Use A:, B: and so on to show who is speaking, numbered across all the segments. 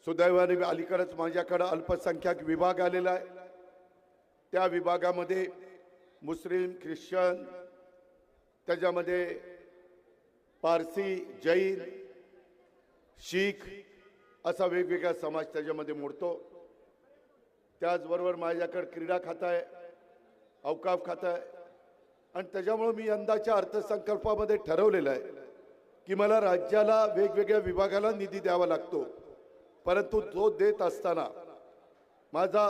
A: सुदैवाने अलीकडेच माझ्याकडे अल्पसंख्याक विभाग आलेला आहे। त्या विभागामध्ये मुस्लिम, ख्रिश्चन, त्याच्यामध्ये पारसी, जैन, शीख असा वेगवेगळा समाज त्याच्यामध्ये मोडतो। त्याचबरोबर माझ्याकडे क्रीडा खातं आहे, अवकाफ खातं आहे आणि त्याच्यामुळे मी यंदाच्या अर्थसंकल्पामध्ये ठरवलेलं आहे की मला राज्याला वेगवेगळ्या विभागाला निधी द्यावा लागतो, परंतु तो देत असताना माझा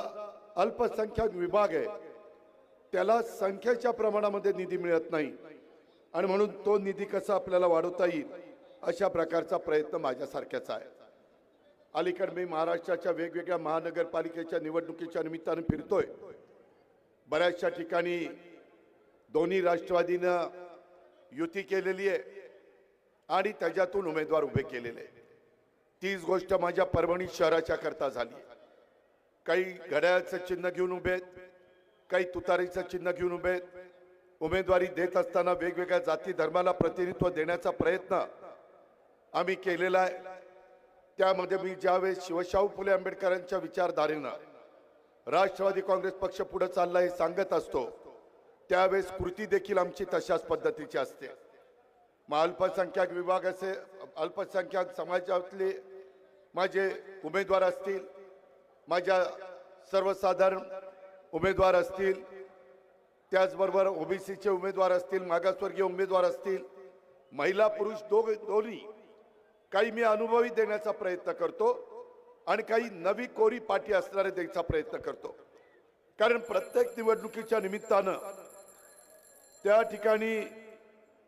A: अल्पसंख्याक विभाग आहे त्याला संख्येच्या प्रमाणामध्ये निधी मिळत नाही आणि म्हणून तो निधी कसा आपल्याला वाढवता येईल अशा प्रकारचा प्रयत्न माझ्यासारख्याचा आहे। अलीकडे मी महाराष्ट्राच्या वेगवेगळ्या महानगरपालिकेच्या निवडणुकीच्या निमित्ताने फिरतोय। बऱ्याचशा ठिकाणी दोन्ही राष्ट्रवादीनं युती केलेली आहे आणि त्याच्यातून उमेदवार उभे केलेले आहेत। तीच गोष्ट माझ्या परभणी शहराच्या करता झाली। काही घड्याळाचं चिन्ह घेऊन उभे आहेत, काही तुतारीचं चिन्ह घेऊन उभे आहेत। उमेदवारी देत असताना वेगवेगळ्या जाती धर्माला प्रतिनिधित्व देण्याचा प्रयत्न आम्ही केलेला आहे। त्यामध्ये मी ज्यावेळेस शिवशाहू फुले आंबेडकरांच्या विचारधारेनं राष्ट्रवादी काँग्रेस पक्ष पुढे चालला हे सांगत असतो, त्यावेळेस कृती देखील आमची तशाच पद्धतीची असते। मग अल्पसंख्याक विभाग असे, अल्पसंख्याक समाजातले माझे उमेदवार असतील, माझ्या सर्वसाधारण उमेदवार असतील, त्याचबरोबर ओबीसीचे उमेदवार असतील, मागासवर्गीय उमेदवार असतील, महिला पुरुष दोन्ही काही मी अनुभवी देण्याचा प्रयत्न करतो आणि काही नवी कोरी पाठी असणारे द्यायचा प्रयत्न करतो। कारण प्रत्येक निवडणुकीच्या निमित्तानं त्या ठिकाणी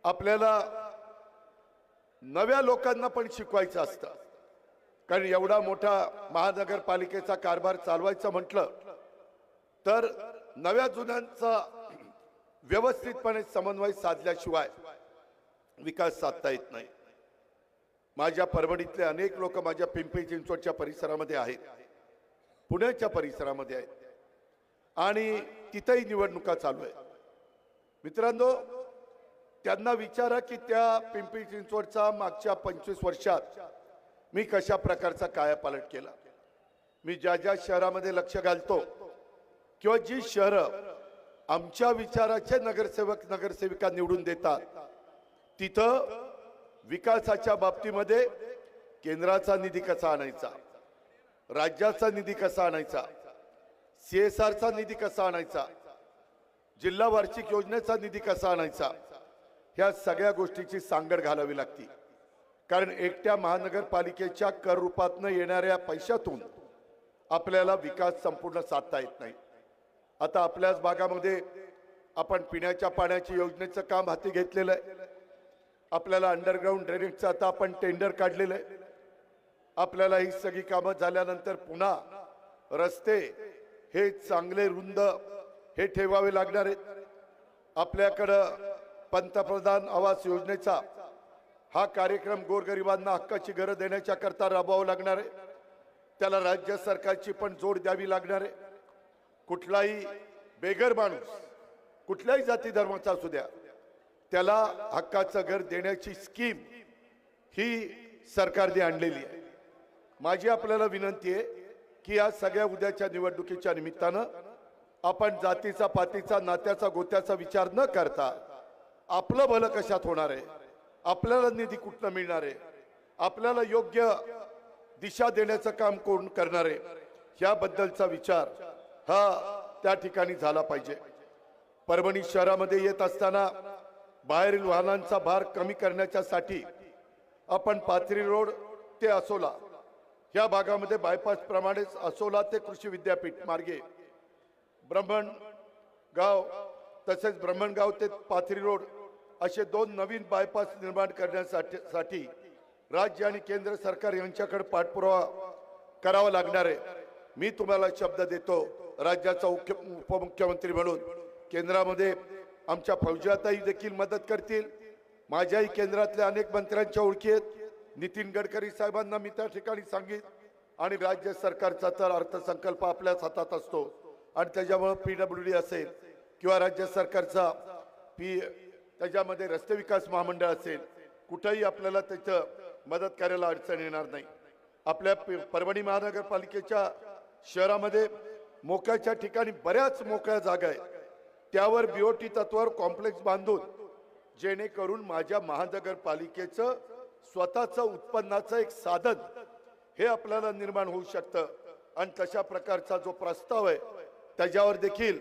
A: आपल्याला नव्या लोकांना पण शिकवायचं असतं। कारण एवढा मोठा महानगरपालिकेचा कारभार चालवायचा म्हटलं तर नव्या जुन्यांचा व्यवस्थितपणे समन्वय साधल्याशिवाय विकास साधता येत नाही। माझ्या परभणीतले अनेक लोक माझ्या पिंपरी चिंचवडच्या परिसरामध्ये आहेत, पुण्याच्या परिसरामध्ये आहेत आणि तिथेही निवडणुका चालू आहेत। मित्रांनो, त्यांना विचारा की त्या पिंपरी चिंचवडचा मागच्या 25 वर्षात मी कशा प्रकारचा कायापालट केला। मी ज्या ज्या शहरामध्ये लक्ष घालतो किंवा जी शहरं आमच्या विचाराचे नगरसेवक नगरसेविका निवडून देतात तिथं विकासाच्या बाबतीमध्ये केंद्राचा निधी कसा आणायचा, राज्याचा निधी कसा आणायचा, सीएसआरचा निधी कसा आणायचा, जिल्हा वार्षिक योजनेचा निधी कसा आणायचा, ह्या सगळ्या गोष्टीची सांगड घालावी लागते। कारण एकट्या महानगरपालिकेच्या कर रूपातनं येणाऱ्या पैशातून आपल्याला विकास संपूर्ण साधता येत नाही। आता आपल्याच भागामध्ये आपण पिण्याच्या पाण्याच्या योजनेचं काम हाती घेतलेलं आहे। आपल्याला अंडरग्राउंड ड्रेनेजचं आता आपण टेंडर काढलेलं आहे। आपल्याला ही सगळी कामं झाल्यानंतर पुन्हा रस्ते हे चांगले रुंद हे ठेवावे लागणार आहेत। आपल्याकडं पंतप्रधान आवास योजनेचा हा कार्यक्रम गोरगरिबांना हक्काची घरं देण्याच्या करता राबवावा लागणार आहे। त्याला राज्य सरकारची पण जोड द्यावी लागणार आहे। कुठलाही बेघर माणूस कुठल्याही जाती धर्माचा असू द्या त्याला हक्काचं घर देण्याची स्कीम ही सरकारने आणलेली आहे। माझी आपल्याला विनंती आहे की या सगळ्या उद्याच्या निवडणुकीच्या निमित्तानं आपण जातीचा पातीचा नात्याचा गोत्याचा विचार न करता आपलं भलं कशात होणार आहे, आपल्याला निधी कुठनं मिळणार आहे, आपल्याला योग्य दिशा देण्याचं काम कोण करणार आहे याबद्दलचा विचार हा त्या ठिकाणी झाला पाहिजे। परभणी शहरामध्ये येत असताना बाहेरील वाहनांचा भार कमी करण्यासाठी आपण पाथरी रोड ते असोला या भागामध्ये बायपास प्रमाणेच असोला ते कृषी विद्यापीठ मार्गे ब्रह्मणगाव तसेच ब्रह्मणगाव ते पाथरी रोड असे 2 नवीन बायपास निर्माण करण्यासाठी राज्य आणि केंद्र सरकार यांच्याकडे पाठपुरावा करावा लागणार आहे। मी तुम्हाला शब्द देतो, राज्याचा उपमुख्यमंत्री म्हणून केंद्रामध्ये आमच्या फौजाताई देखील मदत करतील। माझ्याही केंद्रातल्या अनेक मंत्र्यांच्या ओळखी आहेत। नितीन गडकरी साहेबांना मी त्या ठिकाणी सांगित आणि राज्य सरकारचा तर अर्थसंकल्प आपल्याच हातात असतो आणि त्याच्यामुळे पीडब्ल्यूडी असेल किंवा राज्य सरकारचा त्याच्यामध्ये रस्ते विकास महामंडळ असेल, कुठेही आपल्याला त्याचं मदत करायला अडचण येणार नाही। आपल्या परभणी महानगरपालिकेच्या शहरामध्ये मोक्याच्या ठिकाणी बऱ्याच मोकळ्या जागा आहेत, त्यावर बीओटी तत्वावर कॉम्प्लेक्स बांधून जेणेकरून माझ्या महानगरपालिकेचं स्वतःचं उत्पन्नाचं एक साधन हे आपल्याला निर्माण होऊ शकतं। आणि तशा प्रकारचा जो प्रस्ताव आहे त्याच्यावर देखील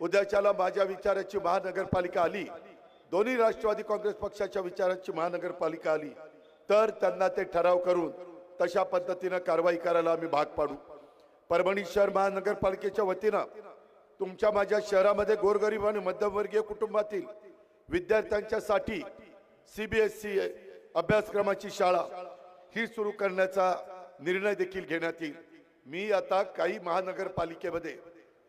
A: उद्याच्याला माझ्या विचाराची महानगरपालिका आली, दोन्ही राष्ट्रवादी काँग्रेस पक्षाच्या विचाराची महानगरपालिका आली तर त्यांना ते ठराव करून तशा पद्धतीने कारवाई करायला आम्ही भाग पाडू। परभणी शहर महानगरपालिकेच्या वतीनं तुमच्या माझ्या शहरामध्ये गोरगरीब आणि मध्यमवर्गीय कुटुंबातील विद्यार्थ्यांच्यासाठी सीबीएसई अभ्यासक्रमाची शाळा ही सुरू करण्याचा निर्णय देखील घेण्यात येईल। मी आता काही महानगरपालिकेमध्ये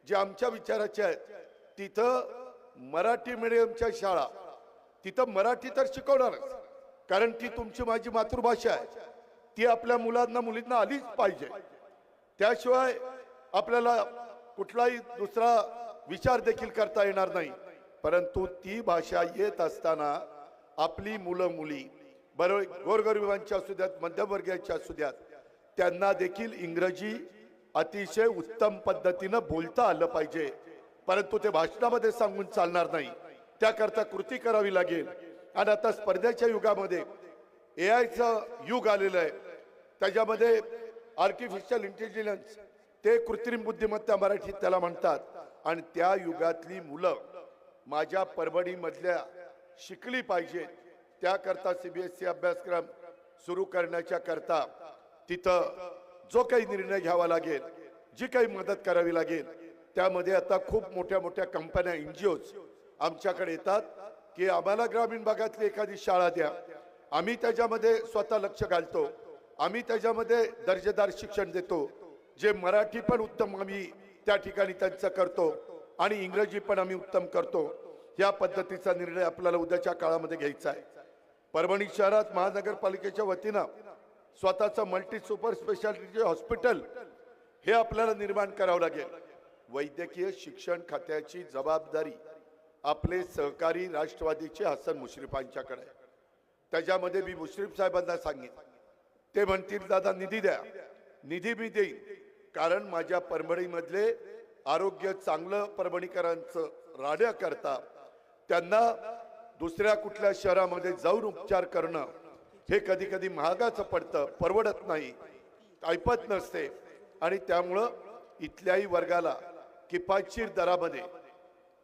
A: जे आमच्या विचाराचे आहेत तिथं मराठी मीडियमच्या शाळा, तिथं मराठी तर शिकवणारच, कारण ती तुमची माझी मातृभाषा आहे, ती आपल्या मुलांना मुलींना आलीच पाहिजे। त्याशिवाय आपल्याला कुठलाही दुसरा विचार देखील करता येणार नाही। परंतु ती भाषा येत असताना आपली मुलं मुली बरोबर गोरगरिबांच्या असू द्यात, मध्यमवर्गीयांच्या असू द्यात, त्यांना देखील इंग्रजी अतिशय उत्तम पद्धतीने बोलता आलं पाहिजे। परंतु ते भाषणामध्ये सांगून चालणार नाही, त्याकरता कृती करावी लागेल। आणि आता स्पर्धेच्या युगामध्ये एआयचं युग आलेलं आहे, त्याच्यामध्ये आर्टिफिशियल इंटेलिजन्स ते कृत्रिम बुद्धिमत्ता मराठीत त्याला म्हणतात, आणि त्या युगातली मुलं माझ्या परभणी मधल्या शिकली पाहिजे। त्याकरता सीबीएसई अभ्यासक्रम सुरू करण्याच्या करता तिथं जो काही निर्णय घ्यावा लागेल, जी काही मदत करावी लागेल, त्यामध्ये आता खूप मोठ्या मोठ्या कंपन्या एनजीओज आमच्याकडे येतात की आम्हाला ग्रामीण भागातली एखादी शाळा द्या, आम्ही त्याच्यामध्ये स्वतः लक्ष घालतो, आम्ही त्याच्यामध्ये दर्जेदार शिक्षण देतो, जे मराठी पण उत्तम आम्ही त्या ठिकाणी त्यांचं करतो आणि इंग्रजी पण आम्ही उत्तम करतो। या पद्धतीचा निर्णय आपल्याला उद्याच्या काळामध्ये घ्यायचा आहे। परभणी शहरात महानगरपालिकेच्या वतीनं स्वतःचं मल्टी सुपर स्पेशालिटी हॉस्पिटल हे आपल्याला निर्माण करावं लागेल। वैद्यकीय शिक्षण खात्याची जबाबदारी आपले सहकारी राष्ट्रवादीचे हसन मुश्रीफांच्याकडे आहे। त्याच्यामध्ये मी मुश्रीफ साहेबांना सांगितलं, ते म्हणतील दादा निधी द्या, निधी मी देईन, कारण माझ्या परभणीमधले आरोग्य चांगलं परभणीकरांचं राहण्या करता त्यांना दुसऱ्या कुठल्या शहरामध्ये जाऊन उपचार करणं हे कधी कधी महागाचं पडतं, परवडत नाही, ऐपत नसते, आणि त्यामुळं इथल्याही वर्गाला किफायतशीर दरामध्ये,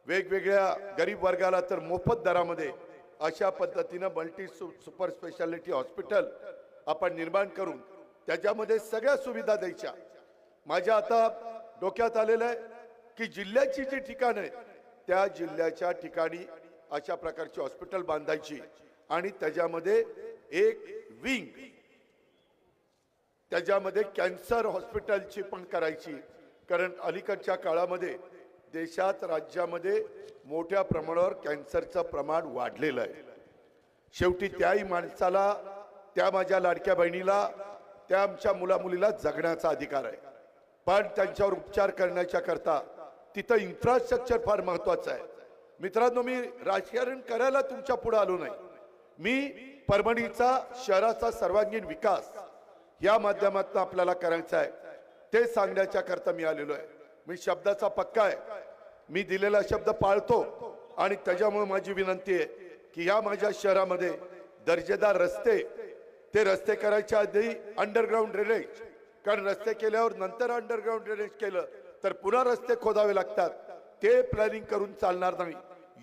A: वेगवेगळ्या गरीब वर्गाला तर मोफत दरामध्ये अशा पद्धतीनं मल्टी सुपर स्पेशालिटी हॉस्पिटल आपण निर्माण करून त्याच्यामध्ये सगळ्या सुविधा द्यायच्या। माझ्या आता डोक्यात आलेलं आहे की जिल्ह्याची जी ठिकाणं आहेत त्या जिल्ह्याच्या ठिकाणी अशा प्रकारची हॉस्पिटल बांधायची आणि त्याच्यामध्ये एक विंग त्याच्यामध्ये कॅन्सर हॉस्पिटलची पण करायची, कारण अलीकडच्या काळामध्ये देशात राज्यामध्ये मोठ्या प्रमाणावर कॅन्सरचं प्रमाण वाढलेलं आहे। शेवटी त्याही माणसाला, त्या माझ्या लाडक्या बहिणीला, त्या आमच्या मुलामुलीला जगण्याचा अधिकार आहे, पण त्यांच्यावर उपचार करण्याच्या करता तिथं इन्फ्रास्ट्रक्चर फार महत्वाचं आहे। मित्रांनो, मी राजकारण करायला तुमच्या पुढे आलो नाही, मी परभणीचा शहराचा सर्वांगीण विकास या माध्यमातून आपल्याला करायचा आहे ते सांगण्याच्या करता मी आलेलो आहे। मी शब्दाचा पक्का आहे, मी दिलेला शब्द पाळतो, आणि त्याच्यामुळे माझी विनंती आहे की या माझ्या शहरामध्ये दर्जेदार रस्ते, ते रस्ते करायच्या आधी अंडरग्राउंड ड्रेनेज, कारण रस्ते केल्यावर नंतर अंडरग्राउंड ड्रेनेज केलं तर पुन्हा रस्ते खोदावे लागतात, ते प्लॅनिंग करून चालणार नाही।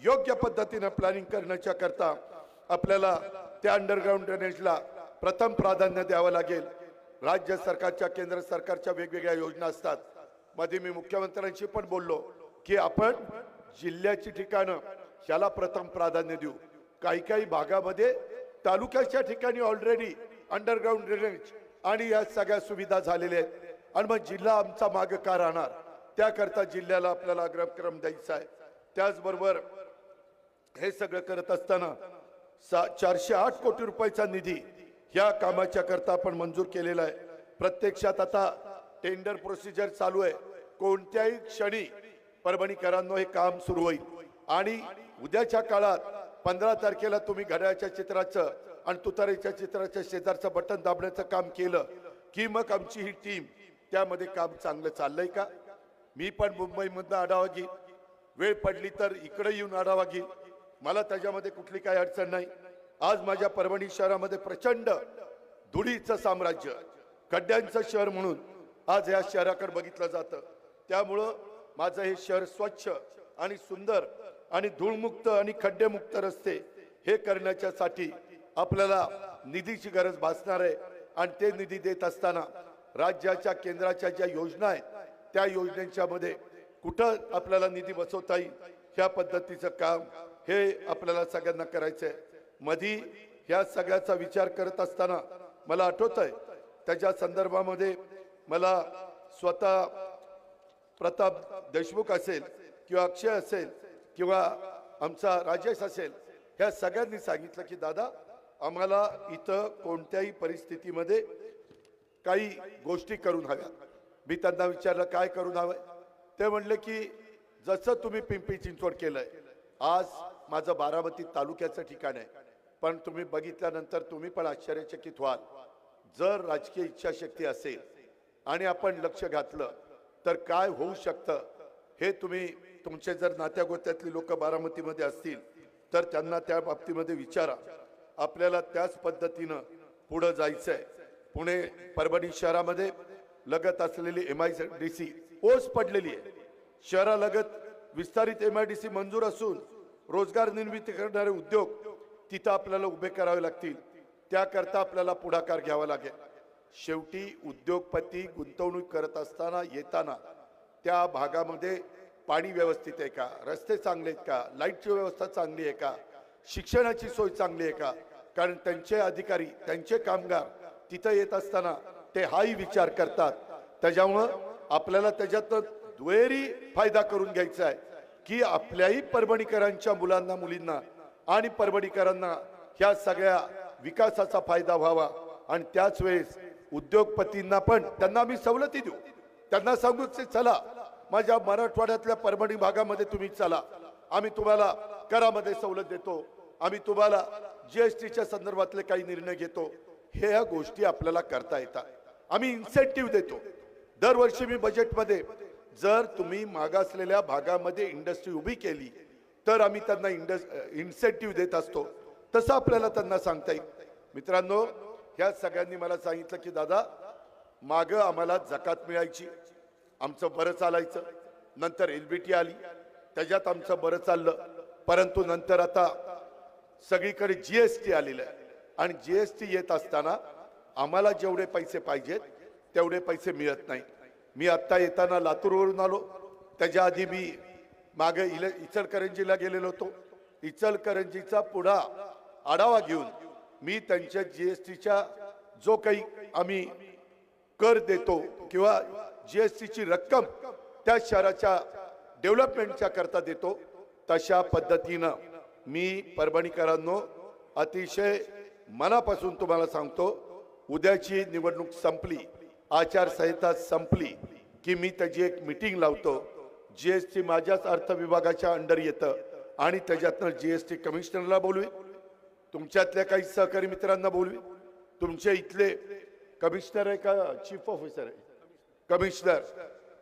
A: योग्य पद्धतीने प्लॅनिंग करण्याच्या करता आपल्याला त्या अंडरग्राउंड ड्रेनेजला प्रथम प्राधान्य द्यावं लागेल। राज्य सरकारच्या, केंद्र सरकारच्या वेगवेगळ्या योजना असतात, मध्ये मी मुख्यमंत्र्यांशी पण बोललो की आपण जिल्ह्याची ठिकाणं याला प्रथम प्राधान्य देऊ। काही काही भागामध्ये तालुक्याच्या ठिकाणी ऑलरेडी अंडरग्राउंड ड्रेनेज आणि या सगळ्या सुविधा झालेल्या आहेत, आणि मग जिल्हा आमचा मागे का राहणार, त्याकरता जिल्ह्याला आपल्याला अग्रक्रम द्यायचा आहे। त्याचबरोबर हे सगळं करत असताना 408 कोटी रुपयाचा निधी या कामाच्या करता आपण मंजूर केलेला आहे। प्रत्यक्षात आता टेंडर प्रोसिजर चालू आहे, कोणत्याही क्षणी परभणीकरांनो हे काम सुरू होईल, आणि उद्याच्या काळात 15 तारखेला तुम्ही घड्याळाच्या चित्राचं आणि तुतारीच्या चित्राच्या शेजारचं बटन दाबण्याचं काम केलं की मग आमची ही टीम त्यामध्ये काम चांगलं चाललंय का? मी पण मुंबईमधनं आढावा घेईन, वेळ पडली तर इकडे येऊन आढावा घेईन, मला त्याच्यामध्ये कुठली काही अडचण नाही. आज माझ्या परभणी शहरामध्ये प्रचंड धुळीचं साम्राज्य, खड्ड्यांचं शहर म्हणून आज या शहराकडे बघितलं जातं. त्यामुळं माझं हे शहर स्वच्छ आणि सुंदर आणि धूळमुक्त आणि खड्डेमुक्त रस्ते हे करण्याच्यासाठी आपल्याला निधीची गरज भासणार आहे. आणि ते निधी देत असताना राज्याच्या केंद्राच्या ज्या योजना आहेत त्या योजनेच्या मध्ये कुठं आपल्याला निधी बसवता येईल ह्या पद्धतीचं काम हे आपल्याला सगळ्यांना करायचंय. मधी ह्या सगळ्याचा विचार करत असताना मला आठवतंय त्याच्या संदर्भामध्ये मला स्वतः प्रताप देशमुख असेल किंवा अक्षय असेल किंवा आमचा राजेश असेल, ह्या सगळ्यांनी सांगितलं की दादा आम्हाला इथं कोणत्याही परिस्थितीमध्ये काही गोष्टी करून हव्या. मी त्यांना विचारलं काय करून हवंय? ते म्हणले की जसं तुम्ही पिंपरी चिंचवड केलंय, आज माझं बारामती तालुक्याचं ठिकाण आहे, पण तुम्ही बघितल्यानंतर तुम्ही पण आश्चर्यचकित व्हाल. जर राजकीय इच्छाशक्ती असेल आणि आपण लक्ष घातलं तर काय होऊ शकतं हे तुम्ही तुमचे जर नात्यागोत्यातली लोक बारामतीमध्ये असतील तर त्यांना त्या बाबतीमध्ये विचारा. आपल्याला त्याच पद्धतीनं पुढे जायचंय. पुणे परभणी शहरामध्ये लगत असलेली MIDC ओस पडलेली आहे. शहरालगत विस्तारित MIDC मंजूर असून रोजगार निर्मिती करणारे उद्योग तिथं आपल्याला उभे करावे लागतील. त्याकरता आपल्याला पुढाकार घ्यावा लागेल. शेवटी उद्योगपती गुंतवणूक करत असताना येताना त्या भागामध्ये पाणी व्यवस्थित आहे का, रस्ते चांगले आहेत का, लाईटची व्यवस्था चांगली आहे का, शिक्षणाची सोय चांगली आहे का? कारण त्यांचे अधिकारी त्यांचे कामगार तिथं येत असताना ते हाही विचार करतात. त्याच्यामुळं आपल्याला त्याच्यात दुहेरी फायदा करून घ्यायचा आहे की आपल्याही परभणीकरांच्या मुलांना मुलींना आणि परभणीकरांना ह्या सगळ्या विकासाचा फायदा व्हावा. आणि त्याच वेळेस उद्योगपतींना पण त्यांना आम्ही सवलती देऊ. त्यांना सांगू की चला माझ्या मराठवाड्यातल्या परभणी भागामध्ये तुम्ही चला, आम्ही तुम्हाला करामध्ये सवलत देतो, आम्ही तुम्हाला GSTच्या संदर्भातले काही निर्णय घेतो. हे या गोष्टी आपल्याला करता येतात. आम्ही इन्सेंटिव्ह देतो. दरवर्षी मी बजेटमध्ये जर तुम्ही मागासलेल्या भागामध्ये इंडस्ट्री उभी केली तर आम्ही त्यांना इन्सेंटिव्ह देत असतो. तसं आपल्याला त्यांना सांगता येईल. मित्रांनो, ह्या सगळ्यांनी मला सांगितलं की दादा मागं आम्हाला जकात मिळायची, आमचं बरं चालायचं, नंतर LBT आली, त्याच्यात आमचं बरं चाललं, परंतु नंतर आता सगळीकडे GST आलेलं आहे आणि GST येत असताना आम्हाला जेवढे पैसे पाहिजेत तेवढे पैसे मिळत नाही. मी आत्ता येताना लातूरवरून आलो, त्याच्या आधी मी मागे इचलकरंजीला गेलेलो होतो. इचलकरंजीचा पुढा आढावा घेऊन मी त्यांच्या GSTच्या जो काही आम्ही कर देतो किंवा GSTची रक्कम त्या शहराच्या डेव्हलपमेंटच्या करता देतो, तशा पद्धतीनं मी परभणीकरांनो अतिशय मनापासून तुम्हाला सांगतो, उद्याची निवडणूक संपली, आचारसंहिता संपली की मी त्याची एक मीटिंग लावतो. GST माझ्याच अर्थ विभागाच्या अंडर येतं आणि त्याच्यातनं GST कमिशनरला बोलवी, तुमच्यातल्या काही सहकारी मित्रांना बोलवी, तुमच्या इथले कमिशनर आहे का चीफ ऑफिसर आहे, कमिशनर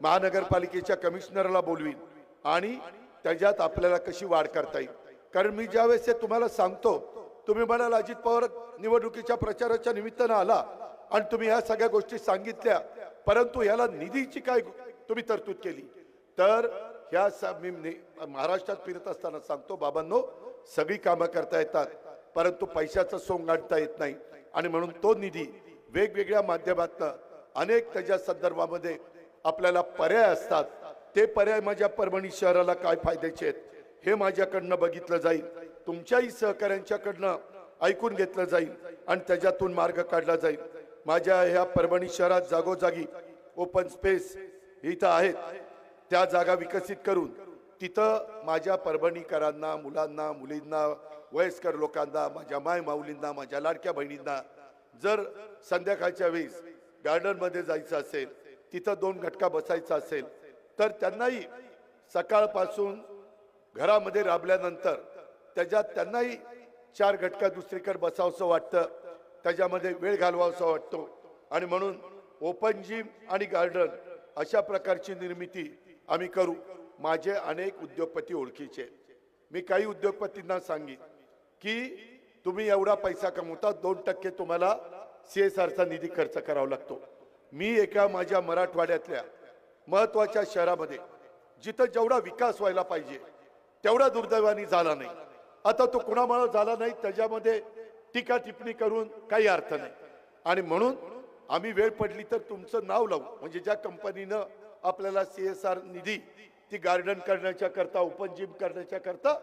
A: महानगरपालिकेच्या कमिशनरला बोलवीन आणि त्याच्यात आपल्याला कशी वाढ करता येईल. कारण मी ज्यावेळेस तुम्हाला सांगतो, तुम्ही म्हणाल अजित पवार निवडणुकीच्या प्रचाराच्या निमित्तानं आला आणि तुम्ही ह्या सगळ्या गोष्टी सांगितल्या, परंतु ह्याला निधीची काय तुम्ही तरतूद केली? तर ह्या मी महाराष्ट्रात फिरत असताना सांगतो, बाबांनो सगळी कामं करता येतात परंतु पैशाचं सोंग आणता येत नाही. आणि म्हणून तो निधी वेगवेगळ्या माध्यमातून अनेक त्याच्या संदर्भामध्ये आपल्याला पर्याय असतात. ते पर्याय माझ्या परभणी शहराला काय फायद्याचे आहेत हे माझ्याकडनं बघितलं जाईल, तुमच्याही सहकाऱ्यांच्याकडनं ऐकून घेतलं जाईल आणि त्याच्यातून मार्ग काढला जाईल. माझ्या ह्या परभणी शहरात जागोजागी ओपन स्पेस इथं आहेत, त्या जागा विकसित करून तिथं माझ्या परभणीकरांना, मुलांना, मुलींना, वयस्कर लोकांना, माझ्या माय माऊलींना, माझ्या लाडक्या बहिणींना जर संध्याकाळच्या वेळेस गार्डन मध्ये जायचं असेल, तिथं 2 घटका बसायचा असेल तर त्यांनाही सकाळपासून घरामध्ये राबल्यानंतर त्याच्यात त्यांनाही 4 घटका दुसरीकडे बसावंसं वाटतं, त्याच्यामध्ये वेळ घालवावंसं वाटतो. आणि म्हणून ओपन जिम आणि गार्डन अशा प्रकारची निर्मिती आम्ही करू। माझे अनेक उद्योगपती ओळखीचे, मी काही उद्योगपतींना सांगितलं की तुम्ही एवढा पैसा कमवता, 2% तुम्हाला CSRचा निधी खर्च करावा लागतो। मी एका माझ्या मराठवाड्यातल्या महत्त्वाच्या शहरामध्ये जिथं जेवढा विकास व्हायला पाहिजे तेवढा दुर्दैवाने झाला नाही। आता तो कुणामुळे झाला नाही त्याच्यामध्ये टीका टिप्पणी करून काही अर्थ नाही, आणि म्हणून आम्ही वेळ पडली तर तुमचं नाव लावू। म्हणजे ज्या कंपनीनं आपल्याला CSR निधी ती गार्डन करण्याच्या करता, ओपन जिम करण्याच्या करता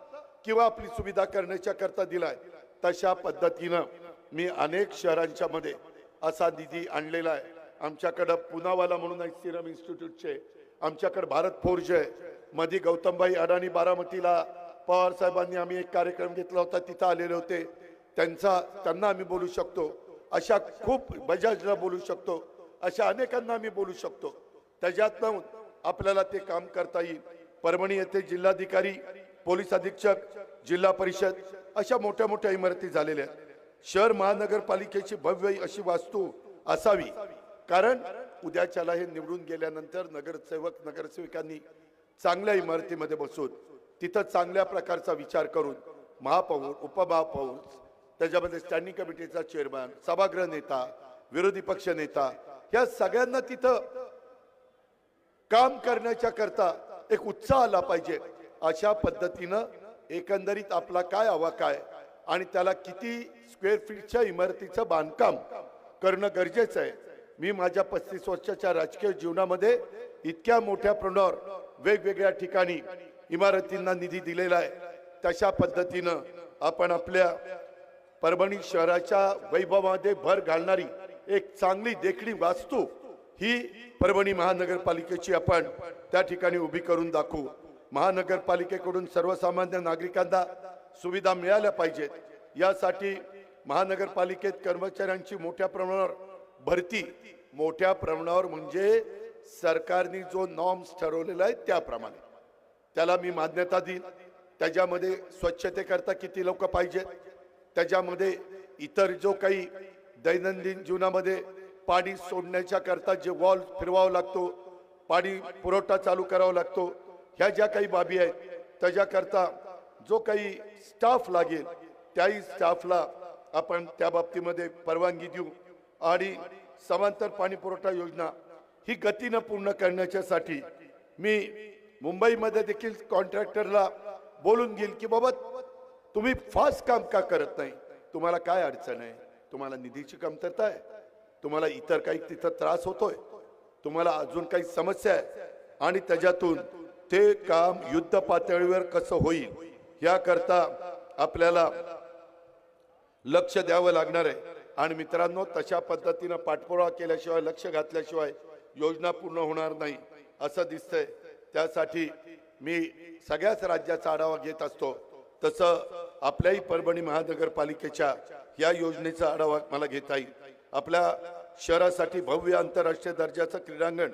A: किंवा आपली सुविधा करण्याच्या करता दिलाय, तशा पद्धतीनं मी अनेक शहरांच्या मध्ये असा निधी आणलेला आहे। आमच्याकडे पुनावाला म्हणून आहे सिरम इन्स्टिट्यूटचे, आमच्याकडे भारत फोर्ज आहे, मध्ये गौतमभाई अडाणी बारामतीला पवार साहेबांनी आम्ही एक कार्यक्रम घेतला होता, तिथं आलेले होते, त्यांना आम्ही बोलू शकतो। अशा खूप बजाजला बोलू शकतो, अशा अनेकांना आम्ही बोलू शकतो। त्याच्यातून आपल्याला ते काम करता येईल। परभणी येथे जिल्हाधिकारी, पोलीस अधीक्षक, जिल्हा परिषद अशा मोठ्या मोठ्या इमारती झालेल्या आहेत। शहर महानगरपालिकेची भव्य अशी वास्तू असावी, कारण उद्याच्याला हे निवडून गेल्यानंतर नगरसेवक नगरसेविकांनी चांगल्या इमारतीमध्ये बसून तिथं चांगल्या प्रकारचा विचार करून महापौर, उपमहापौर, त्याच्यामध्ये स्टँडिंग कमिटीचा चेअरमन, सभागृह नेता, विरोधी पक्ष नेता, या सगळ्यांना तिथं काम करण्याच्या करता एक उत्साह आला पाहिजे। अशा पद्धतीनं एकंदरीत आपला काय आवाका आहे आणि त्याला किती स्क्वेअर फीटच्या इमारतीचं बांधकाम करणं गरजेचं आहे। मी माझ्या 35 वर्षाच्या राजकीय जीवनामध्ये इतक्या मोठ्या प्रमाणावर वेगवेगळ्या ठिकाणी इमारतींना निधी दिलेला आहे। तशा पद्धतीनं आपण आपल्या परभणी शहराच्या वैभवामध्ये भर घालणारी एक चांगली देखणी वास्तू ही परभणी महानगरपालिकेची आपण त्या ठिकाणी उभी करून दाखवू। महानगरपालिकेकडून सर्वसामान्य नागरिकांना सुविधा मिळाल्या पाहिजेत, यासाठी महानगरपालिकेत कर्मचाऱ्यांची मोठ्या प्रमाणावर भरती, मोठ्या प्रमाणावर म्हणजे सरकारने जो नॉर्म्स ठरवलेला आहे त्याप्रमाणे त्याला मी मान्यता देईन। त्याच्यामध्ये स्वच्छतेकरता किती लोक पाहिजेत, त्याच्यामध्ये इतर जो काही दैनंदिन जीवनामध्ये पाणी सोडण्याच्या करता जे वॉल फिरवावा लागतो, पाणी पुरवठा चालू करावा लागतो, ह्या ज्या काही बाबी आहेत त्याच्याकरता जो काही स्टाफ लागेल त्याही स्टाफला आपण त्या बाबतीमध्ये परवानगी देऊ। आणि समांतर पाणी पुरवठा योजना ही गतीनं पूर्ण करण्यासाठी मी मुंबईमध्ये देखील कॉन्ट्रॅक्टरला बोलून घेईल की बाबा तुम्ही फास्ट काम का करत नाही, तुम्हाला काय अडचण आहे, तुम्हाला निधीची कमतरता आहे, तुम्हाला इतर काही तिथं त्रास होतोय, तुम्हाला अजून काही समस्या आहे, आणि त्याच्यातून ते काम युद्ध पातळीवर कसं होईल याकरता आपल्याला लक्ष द्यावं लागणार आहे। आणि मित्रांनो, तशा पद्धतीनं पाठपुरावा केल्याशिवाय, लक्ष घातल्याशिवाय योजना पूर्ण होणार नाही असं दिसतंय। त्यासाठी मी सगळ्याच राज्याचा आढावा घेत असतो, तसं आपल्याही परभणी महानगरपालिकेच्या या योजनेचा आढावा मला घेता येईल। आपल्या शहरासाठी भव्य आंतरराष्ट्रीय दर्जाचं क्रीडांगण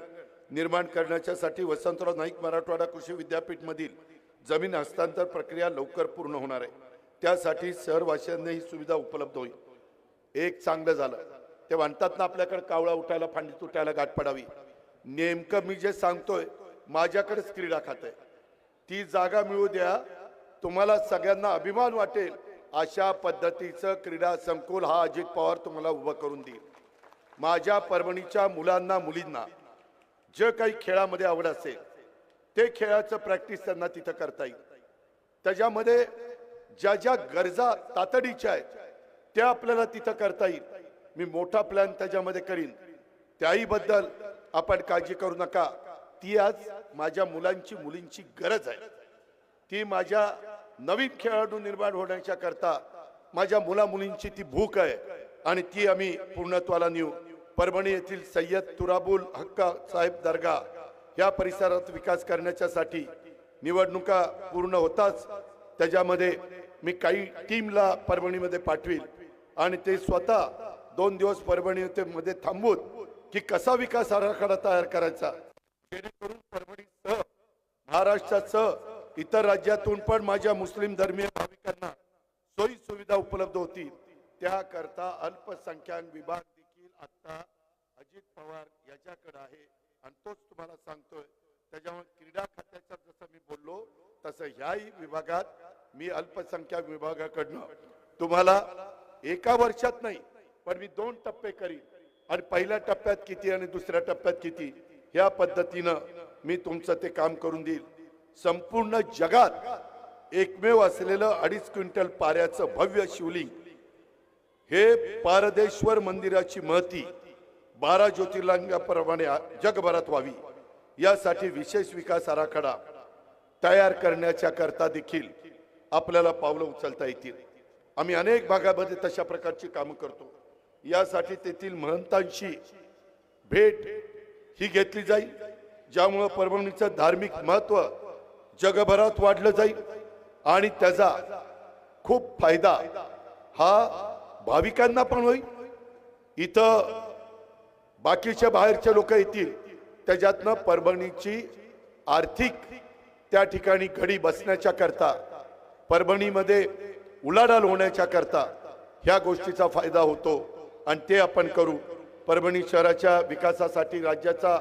A: निर्माण करण्यासाठी वसंतराव नाईक मराठवाडा कृषी विद्यापीठ मधील जमीन हस्तांतर प्रक्रिया लवकर पूर्ण होणार आहे। त्यासाठी शहरवासियांना ही सुविधा उपलब्ध होईल। एक चांगलं झालं ते म्हणतात ना, आपल्याकडे कावळा उठायला फांदी तुटायला गाठ पडावी। नेमकं मी जे सांगतोय माझ्याकडेच क्रीडा खातं आहे, ती जागा मिळू द्या, तुम्हाला सगळ्यांना अभिमान वाटेल अशा पद्धतीचं क्रीडा संकुल हा अजित पवार तुम्हाला उभं करून देईल। माझ्या परभणीच्या मुलांना मुलींना जे काही खेळामध्ये आवड असेल ते खेळाचं प्रॅक्टिस त्यांना तिथं करता येईल। त्याच्यामध्ये ज्या ज्या गरजा तातडीच्या आहेत त्या आपल्याला तिथं करता येईल। मी मोठा प्लॅन त्याच्यामध्ये करीन, त्याही बद्दल आपण काळजी करू नका। ती आज माझ्या मुलांची मुलींची गरज आहे, ती माझ्या नवीन खेळाडू निर्माण होण्याच्या करता माझ्या मुला मुलींची ती भूक आहे, आणि ती आम्ही पूर्णत्वाला नेऊ। परभणी येथील सय्यद तुराबुल हक्का साहेब दर्गा या परिसरात विकास करण्यासाठी निवडणुका पूर्ण होताच त्याच्यामध्ये मी काही टीमला परभणीमध्ये पाठवील, आणि ते स्वतः 2 दिवस परभणीमध्ये थांबून की कसा विकास आराखडा तयार करायचा, जेणेकरून परभणीसह महाराष्ट्रासह इतर राज्यातून पण माझ्या मुस्लिम धर्मीय भाविकांना सोयी सुविधा उपलब्ध होतील। त्याकरता अल्पसंख्याक विभाग देखील आता अजित पवार याच्याकडे आहे आणि तोच तुम्हाला सांगतोय. त्याच्यामुळे क्रीडा खात्याचं जसं मी बोललो तसं ह्याही विभागात मी अल्पसंख्याक विभागाकडनं तुम्हाला एका वर्षात नाही पण मी 2 टप्पे करीन आणि पहिल्या टप्प्यात किती आणि दुसऱ्या टप्प्यात किती ह्या पद्धतीनं मी तुमचं ते काम करून देईल. संपूर्ण जगात एकमेव असलेलं 2.5 क्विंटल पाऱ्याचं भव्य शिवलिंग हे पारदेश्वर मंदिराची महती 12 ज्योतिर्लिंगाप्रमाणे जगभरात व्हावी यासाठी विशेष विकास आराखडा तयार करण्याच्या करता देखील आपल्याला पावलं उचलता येतील. आम्ही अनेक भागामध्ये तशा प्रकारची कामं करतो. यासाठी तेथील महंतांशी भेट ही घेतली जाईल ज्यामुळे परभणीचं धार्मिक महत्व जगभरात वाढलं जाईल आणि त्याचा खूप फायदा हा भाविकांना पण होईल. इथं बाकीच्या बाहेरचे लोक येतील त्याच्यातनं परभणीची आर्थिक त्या ठिकाणी घडी बसण्याच्या करता परभणीमध्ये उलाढाल होण्याच्या करता ह्या गोष्टीचा फायदा होतो आणि ते आपण करू. परभणी शहराच्या विकासासाठी राज्याचा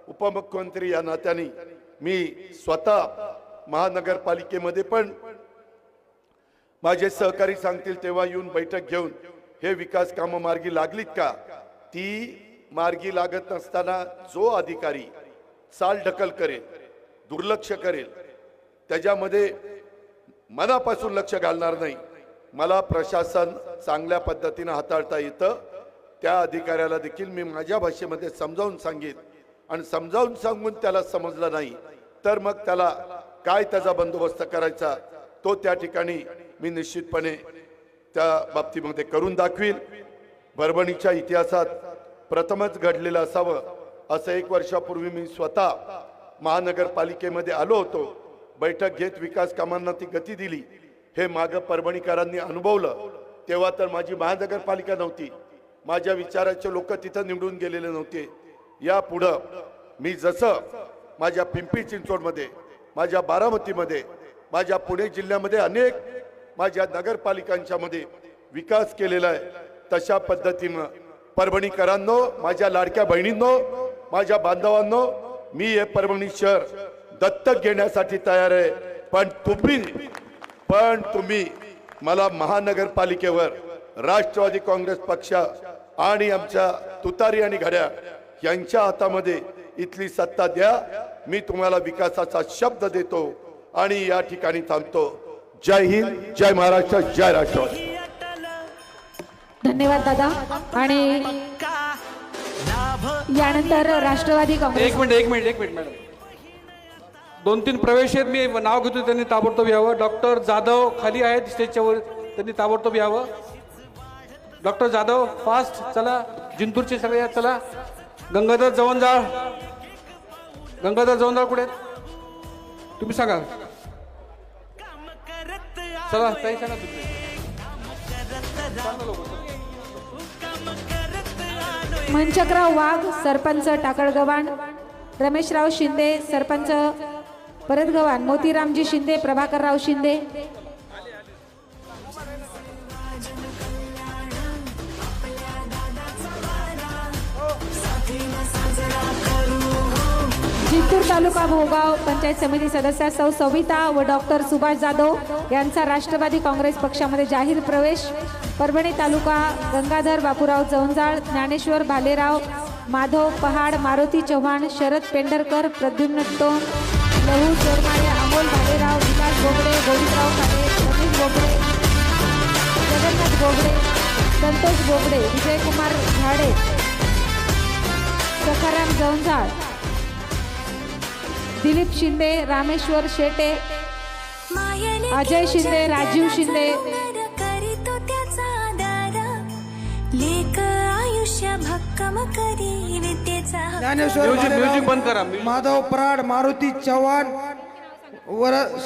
A: उपमुख्यमंत्री या नात्याने मी स्वतः महानगरपालिकेमध्ये पण माझे सहकारी सांगतील तेव्हा येऊन बैठक घेऊन हे विकास कामं मार्गी लागलीत का ती मार्गी लागत नसताना जो अधिकारी चालढकल करेल दुर्लक्ष करेल त्याच्यामध्ये मनापासून लक्ष घालणार नाही. मला प्रशासन चांगल्या पद्धतीने हाताळता येतं त्या अधिकाऱ्याला देखील मी माझ्या भाषेमध्ये समजावून सांगेन आणि समजावून सांगून त्याला समजलं नाही तर मग त्याला काय त्याचा बंदोबस्त करायचा तो त्या ठिकाणी मी निश्चितपणे त्या बाबतीमध्ये करून दाखवील. परभणीच्या इतिहासात प्रथमच घडलेलं असावं असं 1 वर्षापूर्वी मी स्वतः महानगरपालिकेमध्ये आलो होतो. बैठक घेत विकास कामांना ती गती दिली हे मागं परभणीकरांनी अनुभवलं. तेव्हा तर माझी महानगरपालिका नव्हती, माझ्या विचाराचे लोक तिथं निवडून गेलेले नव्हते. यापुढं मी जसं माझ्या पिंपरी चिंचवडमध्ये माझ्या बारामतीमध्ये माझ्या पुणे जिल्ह्यामध्ये अनेक माझ्या नगरपालिकांच्या मध्ये विकास केलेला आहे तशा पद्धतीनं परभणीकरांनो माझ्या लाडक्या बहिणींनो माझ्या बांधवांनो मी हे परभणी शहर दत्तक घेण्यासाठी तयार आहे. पण तुम्ही मला महानगरपालिकेवर राष्ट्रवादी काँग्रेस पक्ष आणि आमच्या तुतारी आणि घड्याळ यांच्या हातामध्ये इथली सत्ता द्या. मी तुम्हाला विकासाचा शब्द देतो आणि या ठिकाणी थांबतो. जय हिंद, जय महाराष्ट्र, जय राष्ट्रवादी.
B: धन्यवाद दादा. आणि यानंतर राष्ट्रवादी काँग्रेस.
C: एक मिनिट मॅडम, 2-3 प्रवेश आहेत मी नाव घेतो त्यांनी ताबडतोब यावं. डॉक्टर जाधव खाली आहेत स्टेजच्या वर त्यांनी ताबडतोब यावं. डॉक्टर जाधव फास्ट चला. जिंतूरचे सगळे या चला. गंगाधर जवंजाळ कुठे आहेत तुम्ही सांगा. चला ताई सांगा तुम्ही.
B: मनचक्राव वाघ सरपंच टाकळगव्हाण, रमेशराव शिंदे सरपंच परतगव्हाण, मोतीरामजी शिंदे, प्रभाकरराव शिंदे. जिंतूर तालुका भोगाव पंचायत समिती सदस्य सौ सविता व डॉक्टर सुभाष जाधव यांचा राष्ट्रवादी काँग्रेस पक्षामध्ये जाहीर प्रवेश. परभणी तालुका गंगाधर बापूराव जवंजाळ, ज्ञानेश्वर भालेराव, माधव पहाड, मारुती चव्हाण, शरद पेंढरकर, प्रद्युम्न टोंग, लहू चोरमाळे, अमोल भालेराव, विलास बोबडे, गोविंदराव खाडे, रमेश बोबडे, जगन्नाथ बोबडे, संतोष बोबडे, विजयकुमार झाडे, सखाराम जवंजाळ, दिलीप शिंदे, रामेश्वर शेटे, अजय शिंदे, राजीव शिंदे.
C: म्युझिक बंद करा.
D: माधव पराड, मारुती चव्हाण,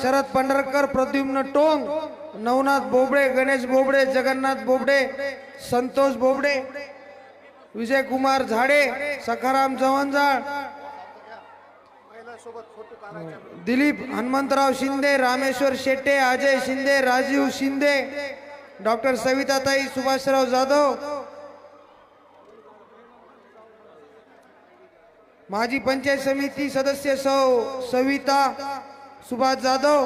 D: शरद पेंढरकर, प्रद्युम्न टोंग, नवनाथ बोबडे, गणेश बोबडे, जगन्नाथ बोबडे, संतोष बोबडे, विजयकुमार झाडे, सखाराम जवंजाळ, दिलीप हनुमंतराव शिंदे, रामेश्वर शेट्टे, अजय शिंदे, राजीव शिंदे, डॉक्टर सविताताई सुभाषराव जाधव, माजी पंचायत समिती सदस्य सौ सविता सुभाष जाधव